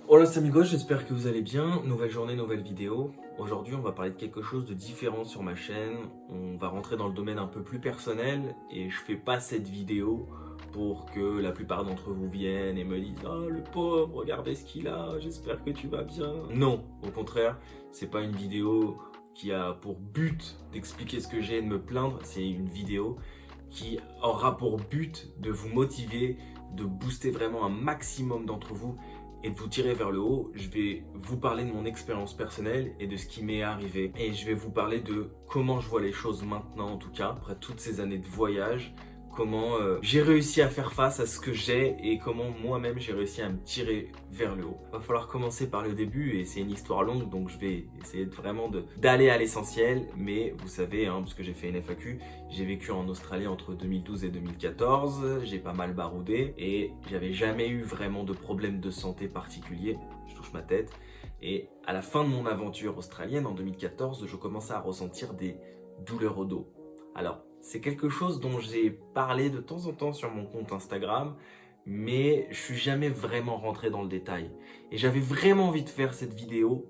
Hola amigos, j'espère que vous allez bien. Nouvelle journée, nouvelle vidéo. Aujourd'hui, on va parler de quelque chose de différent sur ma chaîne. On va rentrer dans le domaine un peu plus personnel et je fais pas cette vidéo pour que la plupart d'entre vous viennent et me disent «Oh le pauvre, regardez ce qu'il a, j'espère que tu vas bien». Non, au contraire, c'est pas une vidéo qui a pour but d'expliquer ce que j'ai et de me plaindre. C'est une vidéo qui aura pour but de vous motiver, de booster vraiment un maximum d'entre vous et de vous tirer vers le haut. Je vais vous parler de mon expérience personnelle et de ce qui m'est arrivé. Et je vais vous parler de comment je vois les choses maintenant, en tout cas, après toutes ces années de voyage, comment j'ai réussi à faire face à ce que j'ai et comment moi-même j'ai réussi à me tirer vers le haut. Va falloir commencer par le début et c'est une histoire longue, donc je vais essayer d'aller à l'essentiel. Mais vous savez, hein, parce que j'ai fait une FAQ, j'ai vécu en Australie entre 2012 et 2014, j'ai pas mal baroudé et j'avais jamais eu vraiment de problème de santé particulier. Je touche ma tête. Et à la fin de mon aventure australienne, en 2014, je commençais à ressentir des douleurs au dos. Alors, c'est quelque chose dont j'ai parlé de temps en temps sur mon compte Instagram, mais je suis jamais vraiment rentré dans le détail. Et j'avais vraiment envie de faire cette vidéo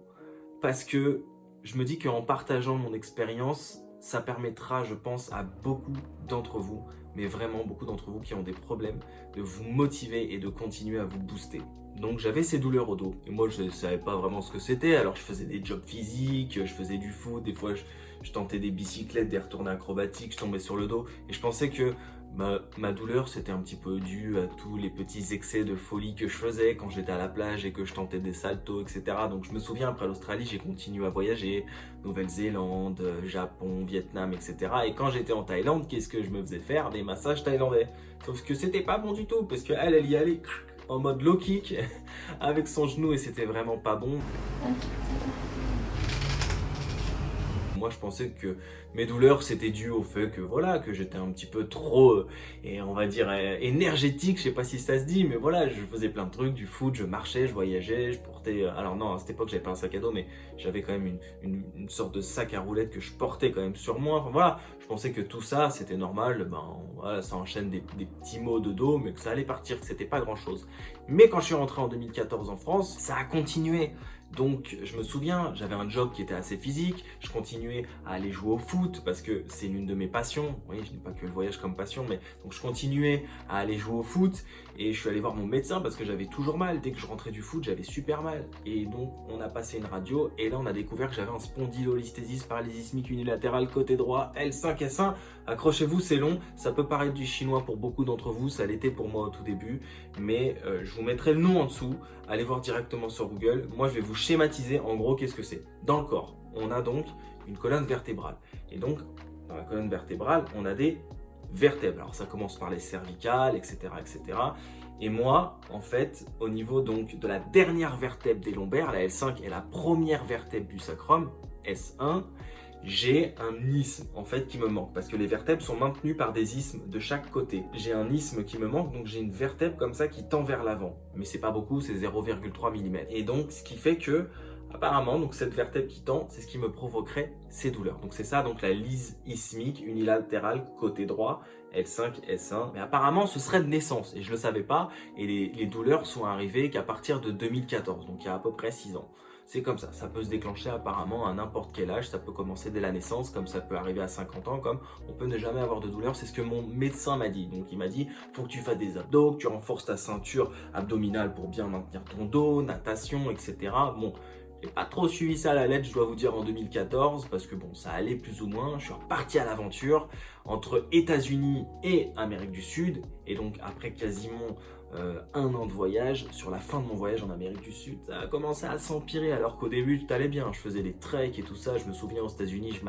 parce que je me dis qu'en partageant mon expérience, ça permettra, je pense, à beaucoup d'entre vous, mais vraiment beaucoup d'entre vous qui ont des problèmes, de vous motiver et de continuer à vous booster. Donc j'avais ces douleurs au dos et moi je ne savais pas vraiment ce que c'était, alors je faisais des jobs physiques, je faisais du foot, des fois je tentais des bicyclettes, des retournées acrobatiques, je tombais sur le dos et je pensais que ma douleur c'était un petit peu dû à tous les petits excès de folie que je faisais quand j'étais à la plage et que je tentais des saltos, etc. Donc je me souviens, après l'Australie, j'ai continué à voyager, Nouvelle-Zélande, Japon, Vietnam, etc. Et quand j'étais en Thaïlande, qu'est-ce que je me faisais faire? Des massages thaïlandais. Sauf que c'était pas bon du tout parce qu'elle y allait en mode low kick avec son genou et c'était vraiment pas bon. Moi, je pensais que mes douleurs, c'était dû au fait que voilà, que j'étais un petit peu trop, et on va dire, énergétique, je sais pas si ça se dit, mais voilà, je faisais plein de trucs, du foot, je marchais, je voyageais, je portais, alors non, à cette époque, j'avais pas un sac à dos, mais j'avais quand même une sorte de sac à roulettes que je portais quand même sur moi, enfin voilà, je pensais que tout ça, c'était normal, ben voilà, ça enchaîne des petits maux de dos, mais que ça allait partir, que c'était pas grand chose. Mais quand je suis rentré en 2014 en France, ça a continué. Donc je me souviens, j'avais un job qui était assez physique, je continuais à aller jouer au foot parce que c'est l'une de mes passions. Oui, je n'ai pas que le voyage comme passion, mais donc je continuais à aller jouer au foot et je suis allé voir mon médecin parce que j'avais toujours mal. Dès que je rentrais du foot, j'avais super mal. Et donc on a passé une radio et là on a découvert que j'avais un spondylolisthésis paralysismique unilatérale côté droit L5S1. Accrochez-vous, c'est long, ça peut paraître du chinois pour beaucoup d'entre vous, ça l'était pour moi au tout début, mais je vous mettrai le nom en dessous, allez voir directement sur Google. Moi je vais vous schématiser en gros qu'est-ce que c'est. Dans le corps, on a donc une colonne vertébrale, et donc dans la colonne vertébrale, on a des vertèbres. Alors ça commence par les cervicales, etc., etc. Et moi, en fait, au niveau donc de la dernière vertèbre des lombaires, la L5 est la première vertèbre du sacrum, S1, j'ai un isthme en fait qui me manque parce que les vertèbres sont maintenues par des isthmes de chaque côté. J'ai un isthme qui me manque, donc j'ai une vertèbre comme ça qui tend vers l'avant. Mais c'est pas beaucoup, c'est 0,3 mm. Et donc ce qui fait que apparemment, donc cette vertèbre qui tend, c'est ce qui me provoquerait ces douleurs. Donc c'est ça, donc la lyse isthmique unilatérale côté droit, L5, S1. Mais apparemment, ce serait de naissance et je le savais pas. Et les douleurs sont arrivées qu'à partir de 2014, donc il y a à peu près 6 ans. C'est comme ça peut se déclencher apparemment à n'importe quel âge, ça peut commencer dès la naissance, comme ça peut arriver à 50 ans, comme on peut ne jamais avoir de douleur, c'est ce que mon médecin m'a dit. Donc il m'a dit, faut que tu fasses des abdos, que tu renforces ta ceinture abdominale pour bien maintenir ton dos, natation, etc. Bon, j'ai pas trop suivi ça à la lettre, je dois vous dire, en 2014, parce que bon, ça allait plus ou moins. Je suis reparti à l'aventure entre États-Unis et Amérique du Sud, et donc après quasiment 1 an de voyage, sur la fin de mon voyage en Amérique du Sud, ça a commencé à s'empirer alors qu'au début tout allait bien, je faisais des treks et tout ça, je me souviens aux États-Unis,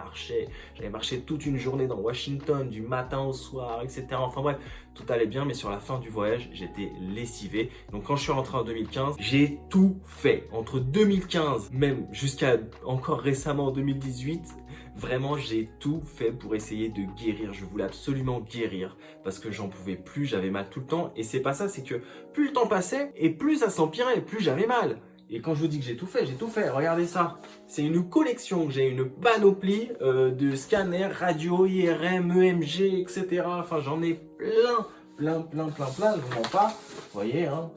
j'avais marché toute une journée dans Washington, du matin au soir, etc. Enfin bref, tout allait bien, mais sur la fin du voyage, j'étais lessivé. Donc quand je suis rentré en 2015, j'ai tout fait. Entre 2015, même jusqu'à encore récemment en 2018, vraiment, j'ai tout fait pour essayer de guérir. Je voulais absolument guérir parce que j'en pouvais plus, j'avais mal tout le temps. Et c'est pas ça, c'est que plus le temps passait et plus ça s'empirait, plus j'avais mal. Et quand je vous dis que j'ai tout fait, j'ai tout fait. Regardez ça. C'est une collection. J'ai une panoplie de scanners, radio, IRM, EMG, etc. Enfin, j'en ai plein. Je vous mens pas. Vous voyez, hein,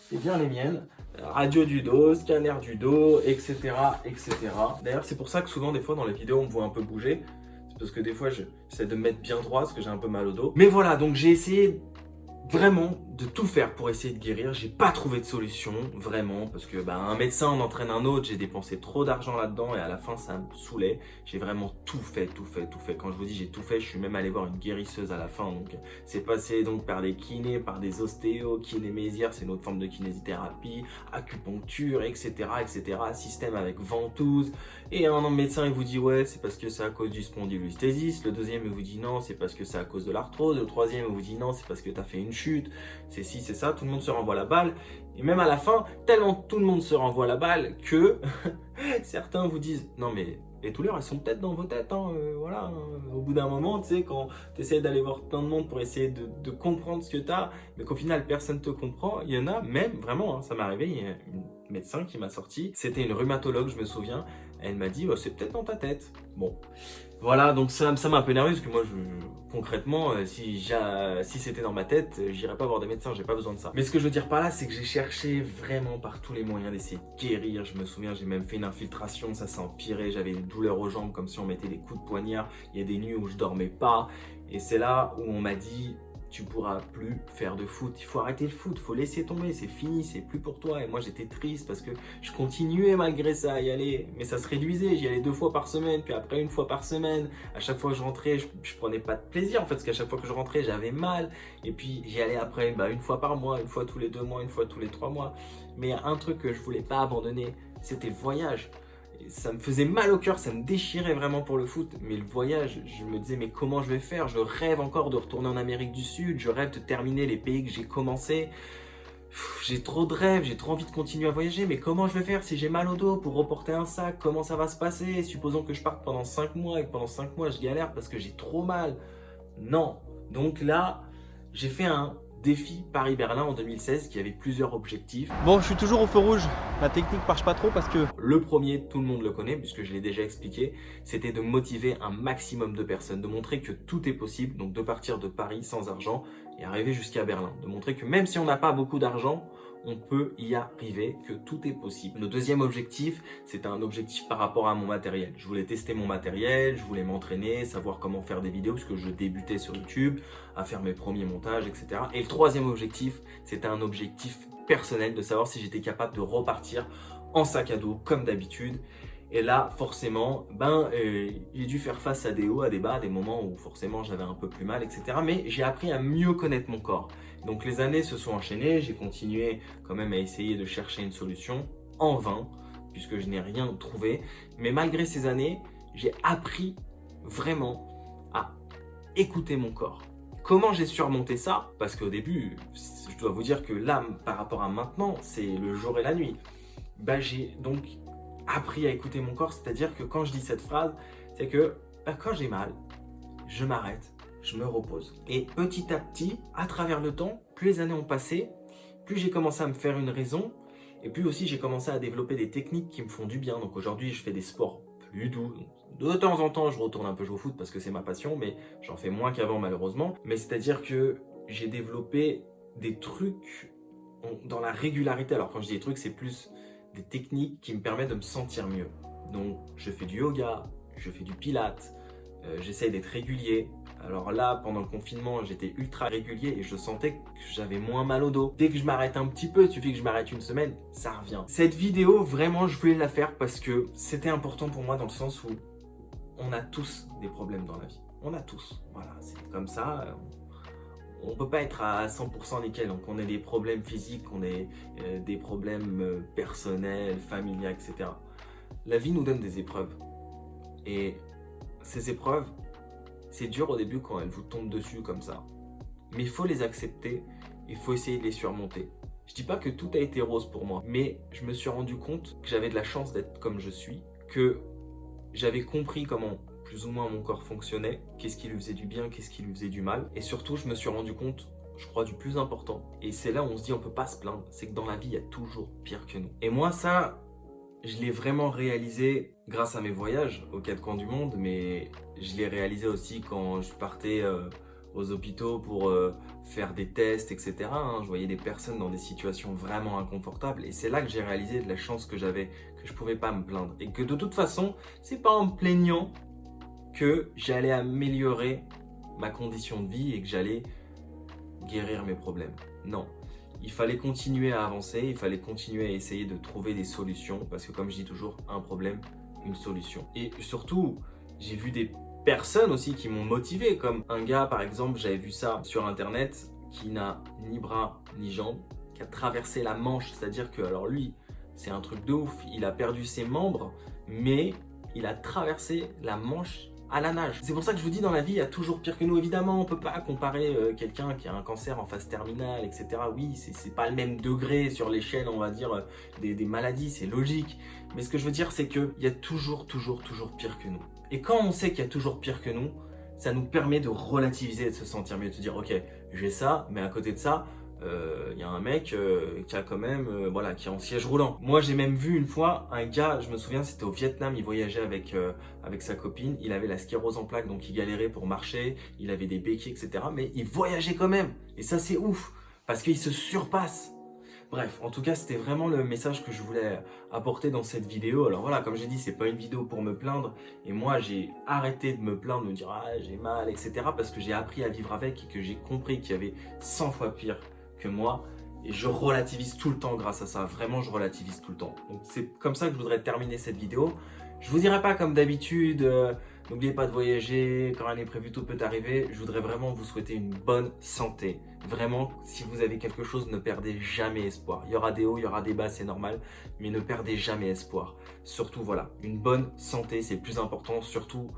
c'est bien les miennes. radio du dos, scanner du dos, etc. etc. D'ailleurs, c'est pour ça que souvent, des fois, dans les vidéos, on me voit un peu bouger. C'est parce que des fois, j'essaie de me mettre bien droit parce que j'ai un peu mal au dos. Mais voilà, donc j'ai essayé vraiment de tout faire pour essayer de guérir. J'ai pas trouvé de solution, vraiment, parce que un médecin en entraîne un autre, j'ai dépensé trop d'argent là-dedans et à la fin ça me saoulait. J'ai vraiment tout fait. Quand je vous dis j'ai tout fait, je suis même allé voir une guérisseuse à la fin. Donc c'est passé donc par des kinés, par des ostéos, kinémésières, c'est une autre forme de kinésithérapie, acupuncture, etc. Système avec ventouse. Et un médecin il vous dit ouais c'est parce que c'est à cause du spondylolisthésis. Le deuxième il vous dit non c'est parce que c'est à cause de l'arthrose. Le troisième il vous dit non c'est parce que tu as fait une chute, c'est ci, c'est ça, tout le monde se renvoie la balle. Et même à la fin, tellement tout le monde se renvoie la balle que certains vous disent non mais les douleurs elles sont peut-être dans vos têtes, hein, voilà. Au bout d'un moment, tu sais, quand tu essaies d'aller voir plein de monde pour essayer de comprendre ce que tu as, mais qu'au final personne te comprend, il y en a même, vraiment, hein, ça m'est arrivé, il y a une médecin qui m'a sorti, c'était une rhumatologue, je me souviens, elle m'a dit, oh, c'est peut-être dans ta tête. Bon, voilà, donc ça m'a un peu énervé parce que moi, concrètement, si c'était dans ma tête, j'irais pas voir des médecins, j'ai pas besoin de ça. Mais ce que je veux dire par là, c'est que j'ai cherché vraiment par tous les moyens d'essayer de guérir. Je me souviens, j'ai même fait une infiltration, ça s'est empiré, j'avais des douleurs aux jambes comme si on mettait des coups de poignard. Il y a des nuits où je dormais pas. Et c'est là où on m'a dit, tu pourras plus faire de foot, il faut arrêter le foot, il faut laisser tomber, c'est fini, c'est plus pour toi. Et moi j'étais triste parce que je continuais malgré ça à y aller, mais ça se réduisait, j'y allais 2 fois par semaine, puis après 1 fois par semaine. À chaque fois que je rentrais, je prenais pas de plaisir en fait, parce qu'à chaque fois que je rentrais, j'avais mal. Et puis j'y allais après 1 fois par mois, 1 fois tous les 2 mois, 1 fois tous les 3 mois. Mais il y a un truc que je voulais pas abandonner, c'était le voyage. Ça me faisait mal au cœur, ça me déchirait vraiment pour le foot. Mais le voyage, je me disais, mais comment je vais faire? Je rêve encore de retourner en Amérique du Sud, je rêve de terminer les pays que j'ai commencé. J'ai trop de rêves, j'ai trop envie de continuer à voyager, mais comment je vais faire si j'ai mal au dos pour reporter un sac? Comment ça va se passer? Supposons que je parte pendant 5 mois et que pendant 5 mois je galère parce que j'ai trop mal. Non. Donc là, j'ai fait un défi Paris-Berlin en 2016 qui avait plusieurs objectifs. Bon, je suis toujours au feu rouge. La technique marche pas trop parce que... Le premier, tout le monde le connaît puisque je l'ai déjà expliqué, c'était de motiver un maximum de personnes, de montrer que tout est possible, donc de partir de Paris sans argent et arriver jusqu'à Berlin. De montrer que même si on n'a pas beaucoup d'argent, on peut y arriver, que tout est possible. Le deuxième objectif, c'était un objectif par rapport à mon matériel. Je voulais tester mon matériel, je voulais m'entraîner, savoir comment faire des vidéos, parce que je débutais sur YouTube, à faire mes premiers montages, etc. Et le troisième objectif, c'était un objectif personnel, de savoir si j'étais capable de repartir en sac à dos, comme d'habitude. Et là, forcément, j'ai dû faire face à des hauts, à des bas, à des moments où forcément j'avais un peu plus mal, etc. Mais j'ai appris à mieux connaître mon corps. Donc les années se sont enchaînées, j'ai continué quand même à essayer de chercher une solution, en vain, puisque je n'ai rien trouvé. Mais malgré ces années, j'ai appris vraiment à écouter mon corps. Comment j'ai surmonté ça? Parce qu'au début, je dois vous dire que là, par rapport à maintenant, c'est le jour et la nuit. J'ai donc appris à écouter mon corps, c'est-à-dire que quand je dis cette phrase, c'est que quand j'ai mal, je m'arrête, je me repose. Et petit à petit, à travers le temps, plus les années ont passé, plus j'ai commencé à me faire une raison, et puis aussi j'ai commencé à développer des techniques qui me font du bien. Donc aujourd'hui, je fais des sports plus doux. De temps en temps, je retourne un peu jouer au foot parce que c'est ma passion, mais j'en fais moins qu'avant malheureusement. Mais c'est-à-dire que j'ai développé des trucs dans la régularité. Alors quand je dis des trucs, c'est plus des techniques qui me permettent de me sentir mieux. Donc je fais du yoga, je fais du pilates, j'essaie d'être régulier. Alors là, pendant le confinement, j'étais ultra régulier et je sentais que j'avais moins mal au dos. Dès que je m'arrête un petit peu, il suffit que je m'arrête 1 semaine, ça revient. Cette vidéo, vraiment, je voulais la faire parce que c'était important pour moi dans le sens où on a tous des problèmes dans la vie. On a tous, voilà, c'est comme ça. On ne peut pas être à 100% nickel, donc on a des problèmes physiques, on a des problèmes personnels, familiaux, etc. La vie nous donne des épreuves. Et ces épreuves, c'est dur au début quand elles vous tombent dessus comme ça. Mais il faut les accepter, il faut essayer de les surmonter. Je dis pas que tout a été rose pour moi, mais je me suis rendu compte que j'avais de la chance d'être comme je suis, que j'avais compris comment plus ou moins mon corps fonctionnait, qu'est-ce qui lui faisait du bien, qu'est-ce qui lui faisait du mal. Et surtout, je me suis rendu compte, je crois, du plus important. Et c'est là où on se dit on peut pas se plaindre, c'est que dans la vie, il y a toujours pire que nous. Et moi, ça, je l'ai vraiment réalisé grâce à mes voyages aux 4 coins du monde, mais je l'ai réalisé aussi quand je partais aux hôpitaux pour faire des tests, etc. hein. Je voyais des personnes dans des situations vraiment inconfortables et c'est là que j'ai réalisé de la chance que j'avais, que je pouvais pas me plaindre et que de toute façon, c'est pas en me plaignant que j'allais améliorer ma condition de vie et que j'allais guérir mes problèmes. Non, il fallait continuer à avancer, il fallait continuer à essayer de trouver des solutions parce que comme je dis toujours, un problème, une solution. Et surtout, j'ai vu des personnes aussi qui m'ont motivé, comme un gars par exemple, j'avais vu ça sur internet, qui n'a ni bras ni jambes, qui a traversé la Manche, c'est-à-dire que, alors lui, c'est un truc de ouf, il a perdu ses membres, mais il a traversé la Manche à la nage. C'est pour ça que je vous dis, dans la vie, il y a toujours pire que nous. Évidemment, on peut pas comparer quelqu'un qui a un cancer en phase terminale, etc. Oui, c'est pas le même degré sur l'échelle, on va dire, des maladies, c'est logique. Mais ce que je veux dire, c'est qu'il y a toujours pire que nous. Et quand on sait qu'il y a toujours pire que nous, ça nous permet de relativiser et de se sentir mieux, de se dire, ok, j'ai ça, mais à côté de ça, y a un mec qui a quand même, voilà, qui est en siège roulant. Moi, j'ai même vu une fois un gars, je me souviens, c'était au Vietnam, il voyageait avec sa copine, il avait la sclérose en plaques, donc il galérait pour marcher, il avait des béquilles, etc. Mais il voyageait quand même. Et ça, c'est ouf, parce qu'il se surpasse. Bref, en tout cas, c'était vraiment le message que je voulais apporter dans cette vidéo. Alors voilà, comme j'ai dit, c'est pas une vidéo pour me plaindre. Et moi, j'ai arrêté de me plaindre, de me dire « Ah, j'ai mal, etc. » parce que j'ai appris à vivre avec et que j'ai compris qu'il y avait 100 fois pire que moi. Et je relativise tout le temps grâce à ça. Vraiment, je relativise tout le temps. Donc c'est comme ça que je voudrais terminer cette vidéo. Je vous dirai pas comme d'habitude, n'oubliez pas de voyager, quand rien n'est prévu, tout peut arriver. Je voudrais vraiment vous souhaiter une bonne santé. Vraiment, si vous avez quelque chose, ne perdez jamais espoir. Il y aura des hauts, il y aura des bas, c'est normal, mais ne perdez jamais espoir. Surtout, voilà, une bonne santé, c'est le plus important, surtout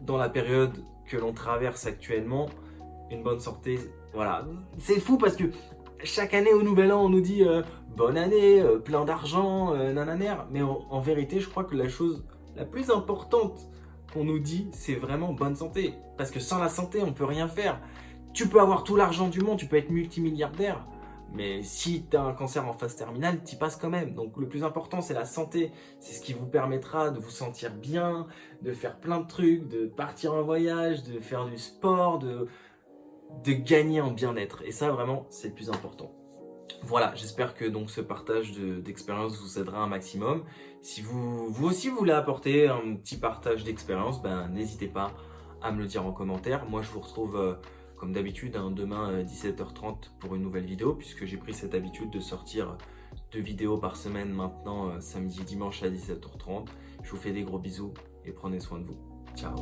dans la période que l'on traverse actuellement. Une bonne santé, voilà. C'est fou parce que chaque année au Nouvel An, on nous dit bonne année, plein d'argent, nananer. Mais en vérité, je crois que la chose la plus importante qu'on nous dit, c'est vraiment bonne santé. Parce que sans la santé, on peut rien faire. Tu peux avoir tout l'argent du monde, tu peux être multimilliardaire. Mais si tu as un cancer en phase terminale, tu y passes quand même. Donc le plus important, c'est la santé. C'est ce qui vous permettra de vous sentir bien, de faire plein de trucs, de partir en voyage, de faire du sport, de gagner en bien-être. Et ça, vraiment, c'est le plus important. Voilà, j'espère que donc ce partage d'expérience vous aidera un maximum. Si vous aussi voulez apporter un petit partage d'expérience, ben, n'hésitez pas à me le dire en commentaire. Moi, je vous retrouve comme d'habitude demain 17h30 pour une nouvelle vidéo, puisque j'ai pris cette habitude de sortir 2 vidéos par semaine maintenant, samedi et dimanche à 17h30. Je vous fais des gros bisous et prenez soin de vous. Ciao.